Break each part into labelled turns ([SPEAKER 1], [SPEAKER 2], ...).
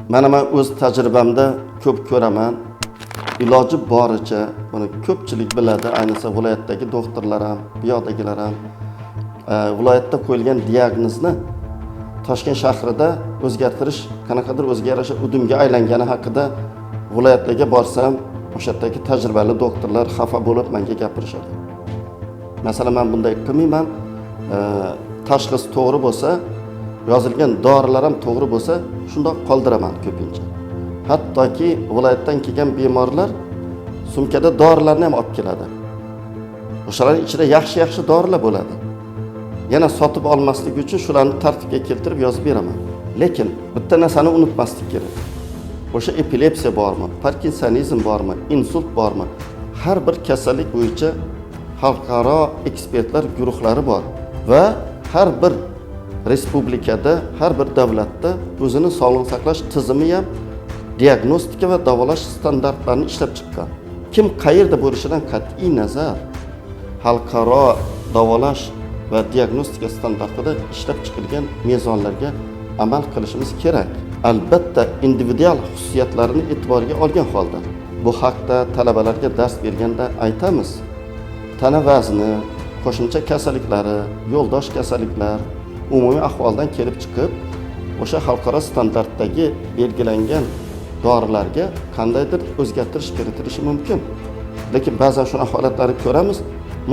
[SPEAKER 1] Men o'z tajribamda ko'p ko'raman. Iloji boricha buni ko'pchilik biladi, ayniqsa viloyatdagi doktorlar ham, bu yoqdagilar ham viloyatda qo'yilgan diagnozni Toshkent shahrida o'zgartirish, qanaqadir o'ziga yarasha udumga aylangani haqida viloyatlarga borsam, o'sha yerdagi tajribali doktorlar xafa bo'lib menga gapirishadi. Masalan, men bunday qilmayman. Tashxis to'g'ri bo'lsa, yozilgan dorilar ham to'g'ri bo'lsa, shundoq qoldiraman ko'pincha. Hattoki viloyatdan kelgan bemorlar sumkada dorilarni ham olib keladi. O'shalarning ichida yaxshi dorilar bo'ladi. Yana sotib olmaslik uchun shularni tartibga keltirib yozib beraman. Lekin bitta narsani unutmaslik kerak. O'sha epilepsiya bormi, Parkinsonizm bormi, insult bormi? Har bir kasallik bo'yicha xalqaro ekspertlar guruhlari bor va har bir respublikada, har bir davlatda o'zining sog'liqni saqlash tizimi ham diagnostika va davolash standartlarini ishlab chiqqan. Kim qayerda bo'lishidan qat'iy nazar xalqaro davolash va diagnostika standartida ishlab chiqilgan mezonlarga amal qilishimiz kerak. Albatta individual xususiyatlarini e'tiborga olgan holda. Bu haqda talabalarga dars berganda aytamiz. Tana vazni, qo'shimcha kasalliklari, yo'ldosh kasalliklar umumiy ahvoldan kelib chiqib, o'sha xalqaro standartdagi belgilangan dorilarga qandaydir o'zgartirish kiritilishi mumkin. Lekin ba'zan shunaqa holatlarni ko'ramiz,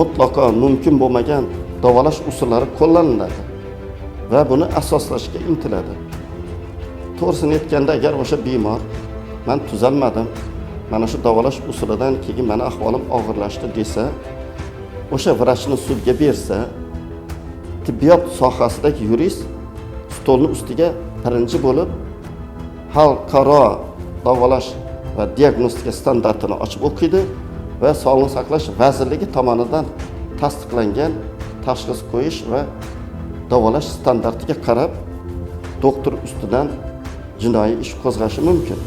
[SPEAKER 1] mutlaqo mumkin bo'lmagan davolash usullari qo'llaniladi va buni asoslashga intiladi. To'g'risini aytganda, agar o'sha bemor men tuzalmadim, mana shu davolash usulidan keyin meni ahvolim og'irlashdi desa, o'sha vrachni sudga bersa, tibbiyot sohasidagi yurist stolning ustiga birinchi bo'lib xalqaro davolash va diagnostika standartini ochib o'qiydi va Sog'liqni saqlash vazirligi tomonidan tasdiqlangan tashxis qo'yish va davolash standartiga qarab doktor ustidan jinoiy ish qo'zg'ashi mumkin.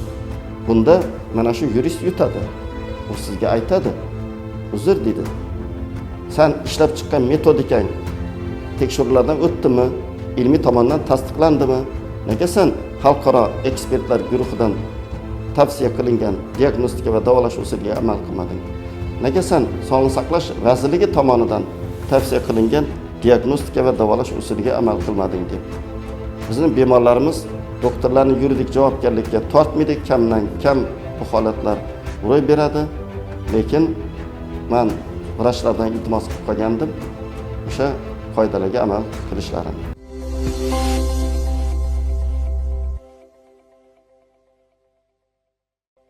[SPEAKER 1] Bunda mana shu yurist yutadi. U sizga aytadi: "Uzr" deydi. Sen ishlab chiqqan metodikang tekshiruvlardan o'tdimi? Ilmiy tomondan tasdiqlandimi? Nega sen xalqaro ekspertlar guruhidan tavsiya qilingan diagnostika va davolash usuliga amal qilmading? Nega sen Sog'liqni saqlash vazirligi tomonidan tavsiya qilingan diagnostika va davolash usuliga amal qilmading deb. Bizning bemorlarimiz doktorlarning yuridik javobgarlikka tortmaydi, kamdan kam bu holatlar ro'y beradi. Lekin men vrachlardan iltimos qilib qolgandim o'sha qoidalarga amal qilishlarini.